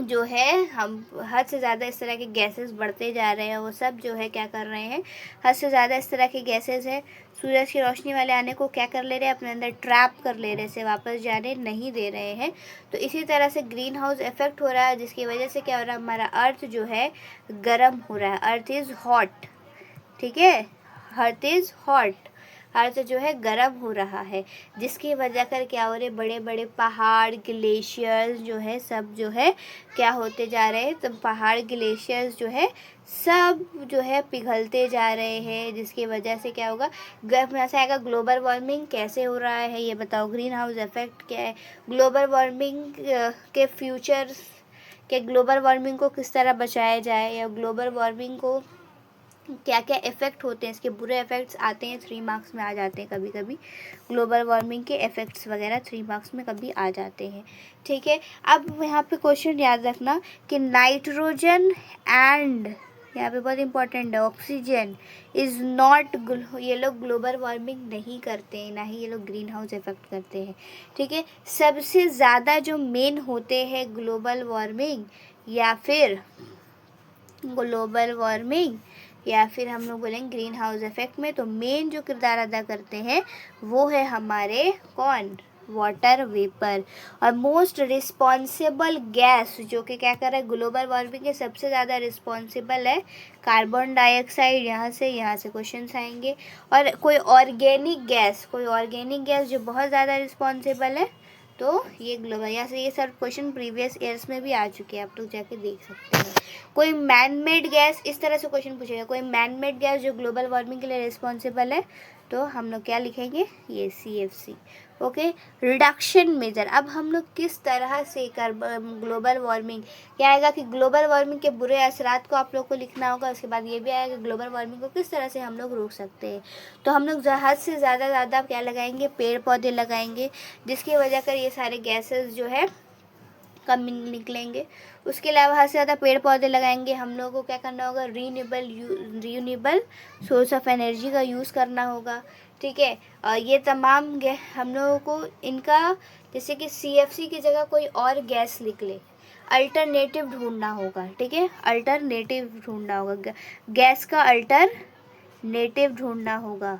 जो है हम हद से ज़्यादा इस तरह के गैसेस बढ़ते जा रहे हैं, वो सब जो है क्या कर रहे हैं, हद से ज़्यादा इस तरह के गैसेस है सूरज की रोशनी वाले आने को क्या कर ले रहे हैं, अपने अंदर ट्रैप कर ले रहे हैं, से वापस जाने नहीं दे रहे हैं। तो इसी तरह से ग्रीन हाउस इफेक्ट हो रहा है, जिसकी वजह से क्या हो रहा है, हमारा अर्थ जो है गर्म हो रहा है, अर्थ इज़ हॉट। ठीक है, अर्थ इज़ हॉट, अर्थ जो है गर्म हो रहा है, जिसकी वजह कर क्या हो रहे, बड़े बड़े पहाड़ ग्लेशियर्स जो है सब जो है क्या होते जा रहे हैं, तो पहाड़ ग्लेशियर्स जो है सब जो है पिघलते जा रहे हैं, जिसकी वजह से क्या होगा, यहाँ से आएगा ग्लोबल वार्मिंग। कैसे हो रहा है ये बताओ, ग्रीन हाउस इफेक्ट क्या है, ग्लोबल वार्मिंग के फ्यूचर के, ग्लोबल वार्मिंग को किस तरह बचाया जाए, या ग्लोबल वार्मिंग को क्या क्या इफ़ेक्ट होते हैं, इसके बुरे इफ़ेक्ट्स आते हैं, 3 मार्क्स में आ जाते हैं कभी कभी, ग्लोबल वार्मिंग के इफ़ेक्ट्स वगैरह 3 मार्क्स में कभी आ जाते हैं। ठीक है, अब यहाँ पे क्वेश्चन याद रखना कि नाइट्रोजन एंड, यहाँ पे बहुत इंपॉर्टेंट है, ऑक्सीजन इज़ नॉट, ये लोग ग्लोबल वार्मिंग नहीं करते हैं, ना ही ये लोग ग्रीन हाउस इफेक्ट करते हैं। ठीक है, सबसे ज़्यादा जो मेन होते हैं ग्लोबल वार्मिंग या फिर या फिर हम लोग बोलेंगे ग्रीन हाउस इफेक्ट में, तो मेन जो किरदार अदा करते हैं वो है हमारे कौन, वाटर वेपर। और मोस्ट रिस्पॉन्सिबल गैस जो कि क्या कर रहा है, ग्लोबल वार्मिंग के सबसे ज़्यादा रिस्पॉन्सिबल है कार्बन डाइऑक्साइड। यहाँ से क्वेश्चंस आएंगे। और कोई ऑर्गेनिक गैस जो बहुत ज़्यादा रिस्पॉन्सिबल है, तो ये ग्लोबल, यहाँ से ये सब क्वेश्चन प्रीवियस ईयर्स में भी आ चुके हैं, आप लोग जाके देख सकते हैं। कोई मैन मेड गैस, इस तरह से क्वेश्चन पूछेगा, कोई मैन मेड गैस जो ग्लोबल वार्मिंग के लिए रिस्पॉन्सिबल है, तो हम लोग क्या लिखेंगे, ये CFC। ओके, रिडक्शन मेजर, अब हम लोग किस तरह से ग्लोबल वार्मिंग क्या आएगा कि ग्लोबल वार्मिंग के बुरे असरात को आप लोग को लिखना होगा। उसके बाद ये भी आएगा कि ग्लोबल वार्मिंग को किस तरह से हम लोग रोक सकते हैं। तो हम लोग हद से ज़्यादा क्या लगाएंगे, पेड़ पौधे लगाएंगे, जिसकी वजह कर ये सारे गैसेस जो है कम निकलेंगे। उसके अलावा हद से ज़्यादा पेड़ पौधे लगाएंगे। हम लोगों को क्या करना होगा, रीयूनेबल सोर्स ऑफ एनर्जी का यूज़ करना होगा। ठीक है, ये तमाम हम लोगों को इनका, जैसे कि CFC की जगह कोई और गैस निकले, अल्टरनेटिव ढूंढना होगा। ठीक है, अल्टरनेटिव ढूंढना होगा, गैस का अल्टरनेटिव ढूंढना होगा।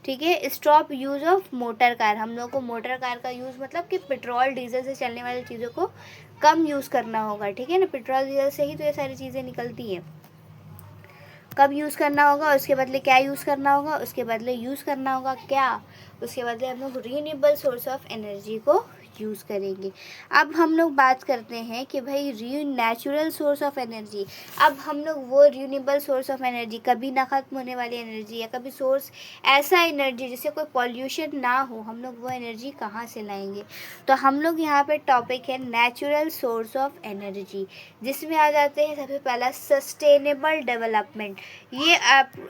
ठीक है, stop use of motor car, हम लोग को मोटर कार का यूज़ मतलब कि पेट्रोल डीजल से चलने वाली चीज़ों को कम यूज़ करना होगा। ठीक है ना, पेट्रोल डीजल से ही तो ये सारी चीज़ें निकलती हैं। कब यूज़ करना होगा, उसके बदले क्या यूज़ करना होगा, उसके बदले यूज़ करना होगा क्या, उसके बदले हम लोग रीन्यूएबल सोर्स ऑफ एनर्जी को यूज़ करेंगे। अब हम लोग बात करते हैं कि भाई नेचुरल सोर्स ऑफ एनर्जी, अब हम लोग वो रीन्यूएबल सोर्स ऑफ एनर्जी, कभी ना ख़त्म होने वाली एनर्जी, या कभी सोर्स ऐसा एनर्जी जिससे कोई पॉल्यूशन ना हो, हम लोग वो एनर्जी कहाँ से लाएंगे। तो हम लोग यहाँ पे टॉपिक है नेचुरल सोर्स ऑफ एनर्जी, जिसमें आ जाते हैं सबसे पहला सस्टेनेबल डेवलपमेंट। ये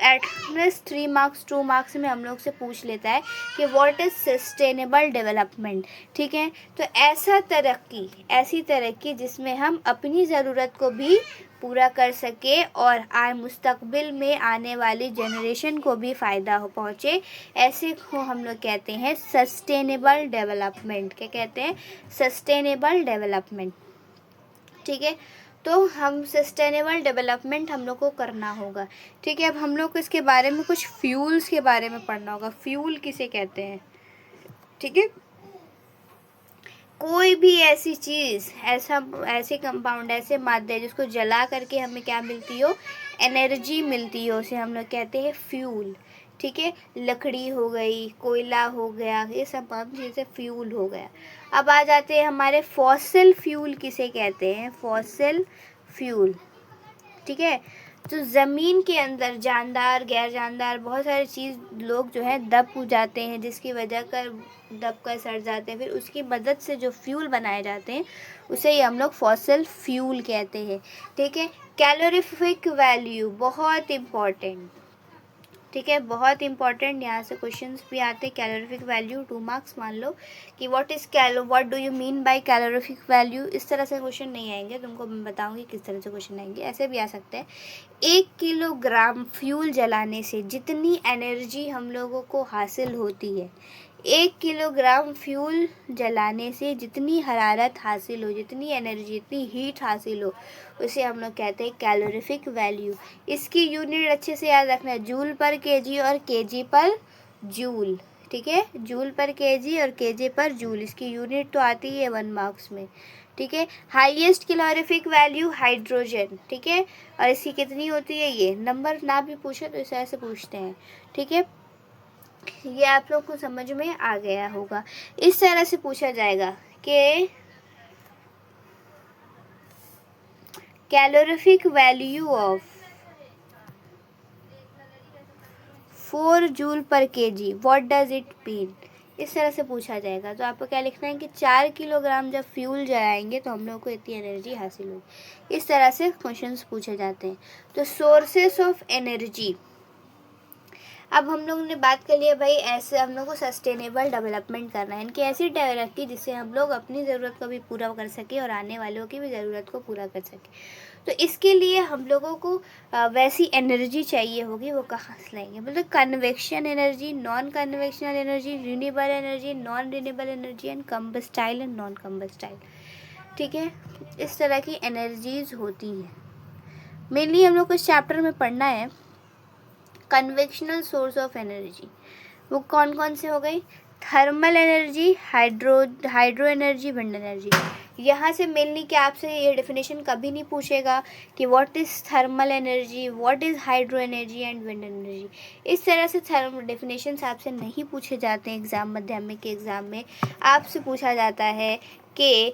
एटलीस्ट 3 मार्क्स 2 मार्क्स में हम लोग से पूछ लेता है कि व्हाट इज़ सस्टेनेबल डेवलपमेंट। ठीक है, तो ऐसी तरक्की जिसमें हम अपनी ज़रूरत को भी पूरा कर सके और मुस्तकबिल में आने वाली जनरेशन को भी फ़ायदा हो पहुँचे, ऐसे को हम लोग कहते हैं सस्टेनेबल डेवलपमेंट। क्या कहते हैं, सस्टेनेबल डेवलपमेंट। ठीक है, तो हम सस्टेनेबल डेवलपमेंट हम लोग को करना होगा। ठीक है, अब हम लोग को इसके बारे में कुछ फ्यूल्स के बारे में पढ़ना होगा, फ्यूल किसे कहते हैं। ठीक है, कोई भी ऐसी चीज़, ऐसे कंपाउंड, ऐसे मादे जिसको जला करके हमें क्या मिलती हो, एनर्जी मिलती हो, उसे हम लोग कहते हैं फ्यूल। ठीक है, लकड़ी हो गई, कोयला हो गया, ये सब चीज़ें फ्यूल हो गया। अब आ जाते हैं हमारे फॉसिल फ्यूल किसे कहते हैं, फॉसिल फ्यूल। ठीक है, तो ज़मीन के अंदर जानदार गैर जानदार बहुत सारी चीज़ लोग जो है दब हो जाते हैं, जिसकी वजह कर दब कर सड़ जाते हैं, फिर उसकी मदद से जो फ्यूल बनाए जाते हैं उसे ही हम लोग फॉसिल फ्यूल कहते हैं। ठीक है, कैलोरीफिक वैल्यू बहुत इम्पॉर्टेंट। ठीक है, बहुत इंपॉर्टेंट, यहाँ से क्वेश्चंस भी आते हैं। कैलोरीफिक वैल्यू 2 मार्क्स, मान लो कि what do you mean by calorific value. इस तरह से क्वेश्चन नहीं आएंगे, तुमको मैं बताऊंगी किस तरह से क्वेश्चन आएंगे। ऐसे भी आ सकते हैं, 1 किलोग्राम फ्यूल जलाने से जितनी एनर्जी हम लोगों को हासिल होती है, 1 किलोग्राम फ्यूल जलाने से जितनी हरारत हासिल हो, जितनी एनर्जी, जितनी हीट हासिल हो, उसे हम लोग कहते हैं कैलोरीफिक वैल्यू। इसकी यूनिट अच्छे से याद रखना है, जूल पर केजी और केजी पर जूल। ठीक है, जूल पर केजी और केजी पर जूल, इसकी यूनिट तो आती है 1 मार्क्स में। ठीक है, हाईएस्ट कैलोरीफिक वैल्यू हाइड्रोजन। ठीक है, और इसकी कितनी होती है, ये नंबर ना भी पूछे तो इस तरह से पूछते हैं। ठीक है, ये आप लोग को समझ में आ गया होगा। इस तरह से पूछा जाएगा कि कैलोरीफिक वैल्यू ऑफ 4 जूल पर KG, what does it mean, इस तरह से पूछा जाएगा। तो आपको क्या लिखना है कि 4 किलोग्राम जब फ्यूल जलाएंगे तो हम लोग को इतनी एनर्जी हासिल होगी। इस तरह से क्वेश्चंस पूछे जाते हैं। तो सोर्सेस ऑफ एनर्जी, अब हम लोगों ने बात कर लिया भाई, ऐसे हम लोग को सस्टेनेबल डेवलपमेंट करना है, इनकी ऐसी डेवलप की जिससे हम लोग अपनी ज़रूरत को भी पूरा कर सकें और आने वालों की भी ज़रूरत को पूरा कर सकें। तो इसके लिए हम लोगों को वैसी एनर्जी चाहिए होगी, वो कहाँ से लाएंगे, मतलब convection energy, non convectional energy, renewable energy, non renewable energy and combustible and non combustible. ठीक है, इस तरह की एनर्जीज होती हैं। मेनली हम लोग को इस चैप्टर में पढ़ना है कन्वेक्शनल सोर्स ऑफ एनर्जी। वो कौन कौन से हो गई, thermal energy, hydro energy, wind energy. यहाँ से मेनली क्या आपसे ये डेफिनेशन कभी नहीं पूछेगा कि what is thermal energy, what is hydro energy and wind energy. इस तरह से डेफिनेशंस आपसे नहीं पूछे जाते हैं एग्ज़ाम, माध्यमिक के एग्ज़ाम में आपसे पूछा जाता है कि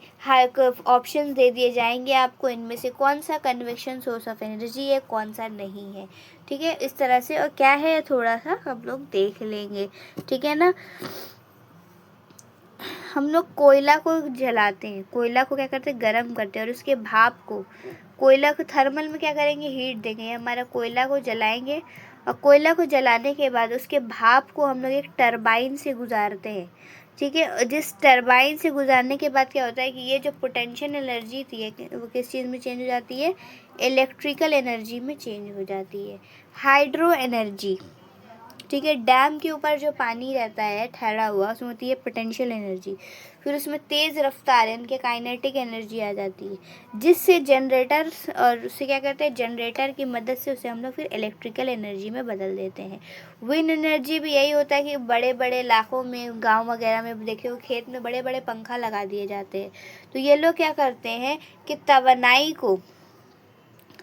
ऑप्शन दे दिए जाएंगे आपको, इनमें से कौन सा कन्वेक्शन सोर्स ऑफ एनर्जी है, कौन सा नहीं है। ठीक है, इस तरह से, और क्या है थोड़ा सा हम लोग देख लेंगे। ठीक है ना, हम लोग कोयला को जलाते हैं, कोयला को क्या करते हैं, गर्म करते हैं, और उसके भाप को, कोयला को थर्मल में क्या करेंगे, हीट देंगे, हमारा कोयला को जलाएंगे, और कोयला को जलाने के बाद उसके भाप को हम लोग एक टरबाइन से गुजारते हैं। ठीक है, जिस टरबाइन से गुजारने के बाद क्या होता है कि ये जो पोटेंशियल एनर्जी थी वो किस चीज़ में चेंज हो जाती है, इलेक्ट्रिकल एनर्जी में चेंज हो जाती है। हाइड्रो एनर्जी, ठीक है, डैम के ऊपर जो पानी रहता है ठहरा हुआ, उसमें होती है पोटेंशियल एनर्जी, फिर उसमें तेज़ रफ्तार यानी कि काइनेटिक एनर्जी आ जाती है, जिससे जनरेटर, और उससे क्या करते हैं, जनरेटर की मदद से उसे हम लोग फिर इलेक्ट्रिकल एनर्जी में बदल देते हैं। विंड एनर्जी भी यही होता है कि बड़े बड़े इलाकों में, गांव वगैरह में देखिए खेत में बड़े बड़े पंखा लगा दिए जाते हैं, तो ये लोग क्या करते हैं कि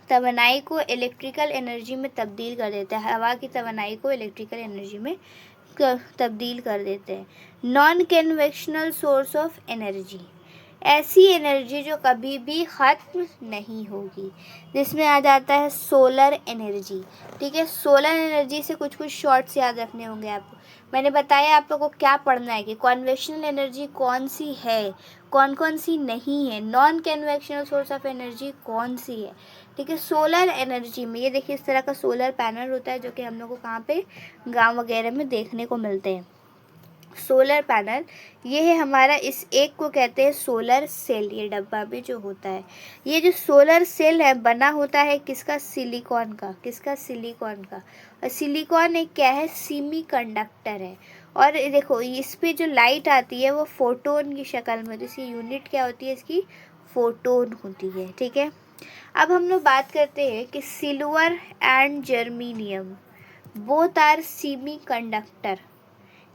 तवानाई को इलेक्ट्रिकल एनर्जी में तब्दील कर देते हैं, हवा की तवानाई को इलेक्ट्रिकल एनर्जी में तब्दील कर देते हैं। Non convectional source of energy, ऐसी एनर्जी जो कभी भी ख़त्म नहीं होगी, जिसमें आ जाता है सोलर एनर्जी। ठीक है, सोलर एनर्जी से कुछ शॉर्ट्स याद रखने होंगे आपको। मैंने बताया आप लोगों को क्या पढ़ना है कि कन्वेक्शनल एनर्जी कौन सी है, कौन कौन सी नहीं है, non convectional source of energy कौन सी है। ठीक है, सोलर एनर्जी में ये देखिए इस तरह का सोलर पैनल होता है जो कि हम लोग को कहाँ पे, गांव वगैरह में देखने को मिलते हैं। सोलर पैनल ये है हमारा, इस एक को कहते हैं सोलर सेल। ये डब्बा भी जो होता है, ये जो सोलर सेल है बना होता है किसका, सिलिकॉन का, किसका, सिलिकॉन का। और सिलिकॉन एक क्या है, सेमी कंडक्टर है। और देखो इस पे जो लाइट आती है वो फोटोन की शक्ल में, तो इसकी यूनिट क्या होती है, इसकी फोटोन होती है। ठीक है, अब हम लोग बात करते हैं कि silver and germanium both are semiconductor.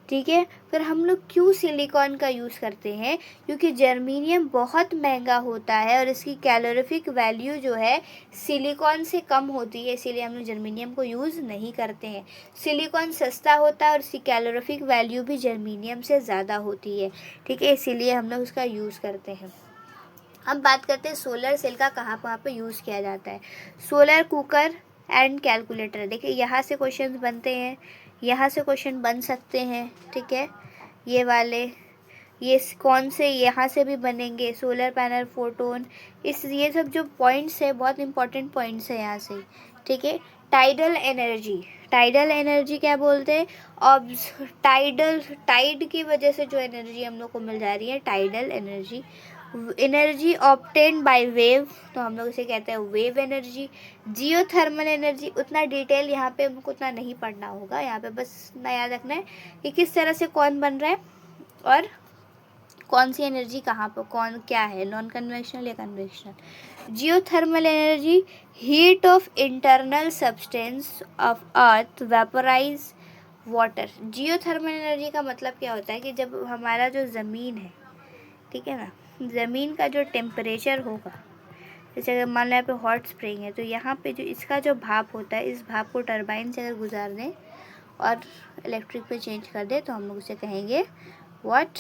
ठीक है, फिर हम लोग क्यों सिलिकॉन का यूज़ करते हैं, क्योंकि जर्मीनियम बहुत महंगा होता है और इसकी कैलोरीफिक वैल्यू जो है सिलिकॉन से कम होती है, इसीलिए हम लोग जर्मीनियम को यूज़ नहीं करते हैं। सिलिकॉन सस्ता होता है और इसकी कैलोरीफिक वैल्यू भी जर्मीनियम से ज़्यादा होती है। ठीक है, इसीलिए हम लोग उसका यूज़ करते हैं। अब बात करते हैं सोलर सेल का कहाँ पे यूज़ किया जाता है। सोलर कुकर एंड कैलकुलेटर, देखिए यहाँ से क्वेश्चंस बनते हैं, यहाँ से क्वेश्चन बन सकते हैं। ठीक है, ये वाले, ये कौन से, यहाँ से भी बनेंगे, सोलर पैनल, फोटोन, ये सब जो पॉइंट्स है बहुत इंपॉर्टेंट पॉइंट्स है यहाँ से। ठीक है, टाइडल एनर्जी, टाइडल एनर्जी क्या बोलते हैं, अब टाइड की वजह से जो एनर्जी हम लोग को मिल जा रही है tidal energy energy obtained by wave, तो हम लोग इसे कहते हैं वेव एनर्जी। जियोथर्मल एनर्जी, उतना डिटेल यहाँ पे हमको उतना नहीं पढ़ना होगा, यहाँ पे बस ना याद रखना है कि किस तरह से कौन बन रहा है और कौन सी एनर्जी कहाँ पर कौन क्या है, नॉन कन्वेक्शनल या convectional. Geothermal energy, heat of internal substance of earth vaporise water. Geothermal energy का मतलब क्या होता है कि जब हमारा जो ज़मीन है, ठीक है ना, ज़मीन का जो टेम्परेचर होगा, जैसे अगर मान लो यहाँ पे हॉट स्प्रिंग है, तो यहाँ पे जो इसका जो भाप होता है, इस भाप को टरबाइन से अगर गुजार दें और इलेक्ट्रिक पे चेंज कर दे तो हम लोग उसे कहेंगे व्हाट।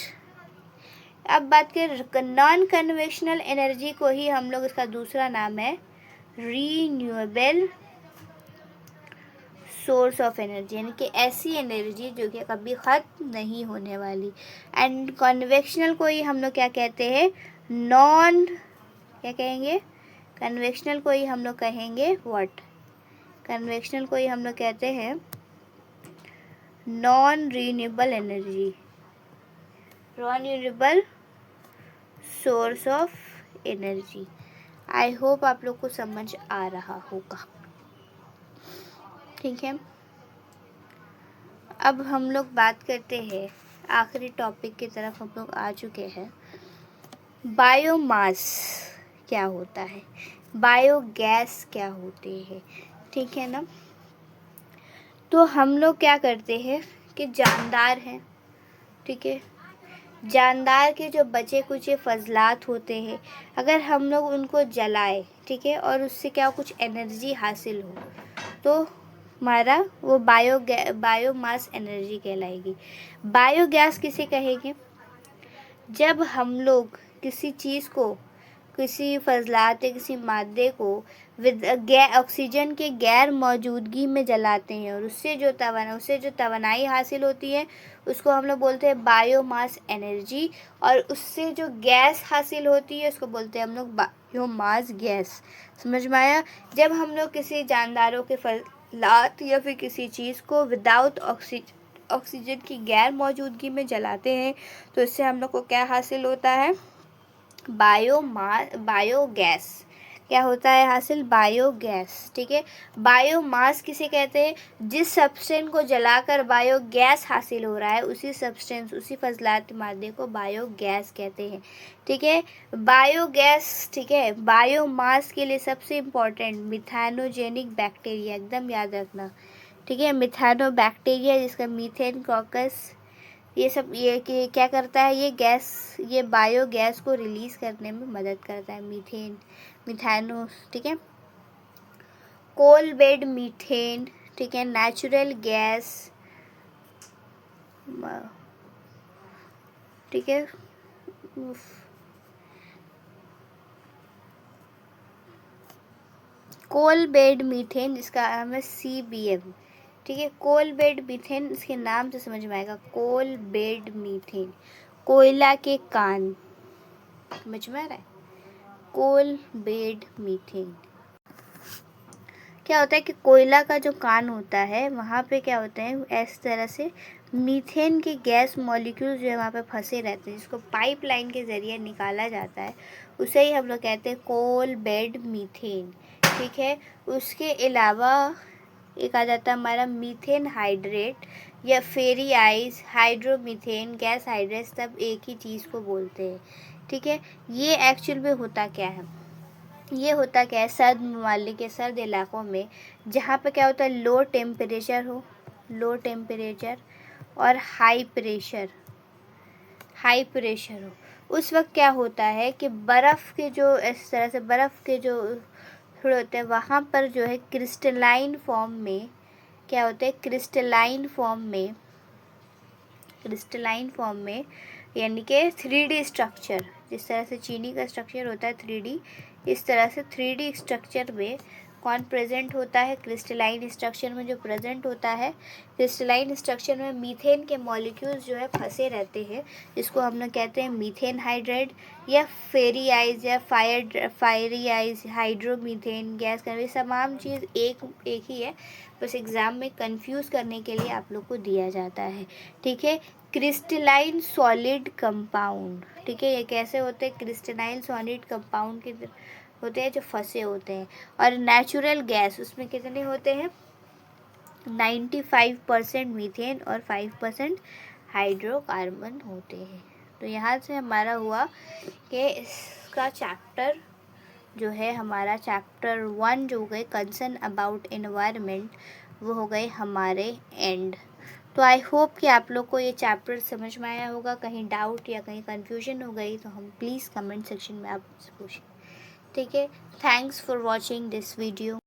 अब बात करें नॉन कन्वेक्शनल एनर्जी को, ही हम लोग इसका दूसरा नाम है रीन्यूएबल सोर्स ऑफ एनर्जी, यानी कि ऐसी एनर्जी जो कि कभी ख़त्म नहीं होने वाली। एंड कन्वेक्शनल को ही हम लोग क्या कहते हैं, नॉन, क्या कहेंगे, कन्वेक्शनल को ही हम लोग कहेंगे व्हाट, कन्वेक्शनल को ही हम लोग कहते हैं non renewable energy, non renewable source of energy. I hope आप लोग को समझ आ रहा होगा, ठीक है। अब हम लोग बात करते हैं, आखिरी टॉपिक की तरफ हम लोग आ चुके हैं। बायोमास क्या होता है, बायोगैस क्या होते हैं, ठीक है ना। तो हम लोग क्या करते हैं कि जानदार हैं, ठीक है, जानदार के जो बचे कुचे फजलात होते हैं, अगर हम लोग उनको जलाए, ठीक है, और उससे क्या कुछ एनर्जी हासिल हो, तो हमारा वो बायोमास एनर्जी कहलाएगी। बायोगैस किसे कहेंगे, जब हम लोग किसी चीज़ को, किसी फजलात या किसी मादे को विद ऑक्सीजन के गैर मौजूदगी में जलाते हैं और उससे जो तवानाई हासिल होती है उसको हम लोग बोलते हैं बायोमास एनर्जी, और उससे जो गैस हासिल होती है उसको बोलते हैं हम लोग बायोमास गैस। समझ में आया। जब हम लोग किसी जानदारों के फजलात या फिर किसी चीज़ को विदाउट ऑक्सीजन की गैर मौजूदगी में जलाते हैं तो इससे हम लोग को क्या हासिल होता है, बायोगैस। क्या होता है हासिल, बायोगैस, ठीक है। बायोमास किसे कहते हैं, जिस सब्सटेंस को जलाकर बायोगैस हासिल हो रहा है उसी सब्सटेंस, उसी फजलात मादे को बायोगैस कहते हैं, ठीक है। बायोगैस, ठीक है, बायोमास के लिए सबसे इम्पोर्टेंट मिथेनोजेनिक बैक्टीरिया, एकदम याद रखना, ठीक है। मिथेनो बैक्टीरिया, जिसका मीथेन कॉकस, ये सब ये कि क्या करता है, ये गैस, ये बायोगैस को रिलीज़ करने में मदद करता है, मिथेनो, ठीक है। कोल बेड मीथेन, ठीक है, नेचुरल गैस, ठीक है, कोल बेड मीथेन, जिसका नाम है CBM, ठीक है। कोल बेड मीथेन, इसके नाम से समझ में आएगा, कोल बेड मीथेन, कोयला के कान, समझ में आ रहा है, कोल बेड मीथेन। क्या होता है कि कोयला का जो कान होता है वहाँ पे क्या होता है, इस तरह से मीथेन के गैस मॉलिक्यूल्स जो है वहाँ पे फंसे रहते हैं, जिसको पाइपलाइन के ज़रिए निकाला जाता है, उसे ही हम लोग कहते हैं कोल बेड मीथेन, ठीक है। उसके अलावा एक आ जाता है हमारा मीथेन हाइड्रेट या फेरी आइस, हाइड्रोमीथेन, गैस हाइड्रेट, सब एक ही चीज़ को बोलते हैं, ठीक है। ये एक्चुअल में होता क्या है, ये होता क्या है, सर्द ममालिक के सर्द इलाक़ों में जहाँ पे क्या होता है, लो टेम्परेचर हो, लो टेम्परेचर और हाई प्रेशर हो, उस वक्त क्या होता है कि बर्फ़ के जो, इस तरह से बर्फ़ के जो थोड़े होते हैं वहाँ पर जो है क्रिस्टलाइन फॉर्म में, क्या होते हैं, क्रिस्टलाइन फॉर्म में यानी कि 3D स्ट्रक्चर, जिस तरह से चीनी का स्ट्रक्चर होता है 3D, इस तरह से 3D स्ट्रक्चर में कौन प्रेजेंट होता है, क्रिस्टलाइन स्ट्रक्चर में जो प्रेजेंट होता है, क्रिस्टलाइन स्ट्रक्चर में मीथेन के मॉलिक्यूल्स जो है फंसे रहते हैं, जिसको हम लोग कहते हैं मीथेन हाइड्रेट या फेरी आइस या फायरी आइस, हाइड्रोमीथेन गैस का, तमाम चीज़ एक ही है, बस एग्ज़ाम में कंफ्यूज करने के लिए आप लोग को दिया जाता है, ठीक है। Crystalline solid compound. ठीक है, ये कैसे होते हैं? क्रिस्टलाइन सॉलिड कंपाउंड के होते हैं जो फंसे होते हैं। और नेचुरल गैस उसमें कितने होते हैं? 95% मीथेन और 5% हाइड्रोकार्बन होते हैं। तो यहाँ से हमारा हुआ कि इसका चैप्टर जो है, हमारा चैप्टर 1 जो हो गए कंसर्न अबाउट एनवायरनमेंट, वो हो गए हमारे एंड। तो आई होप कि आप लोग को ये चैप्टर समझ में आया होगा। कहीं डाउट या कहीं कन्फ्यूजन हो गई तो हम प्लीज़ कमेंट सेक्शन में आप पूछें। ठीक है, thanks for watching this video.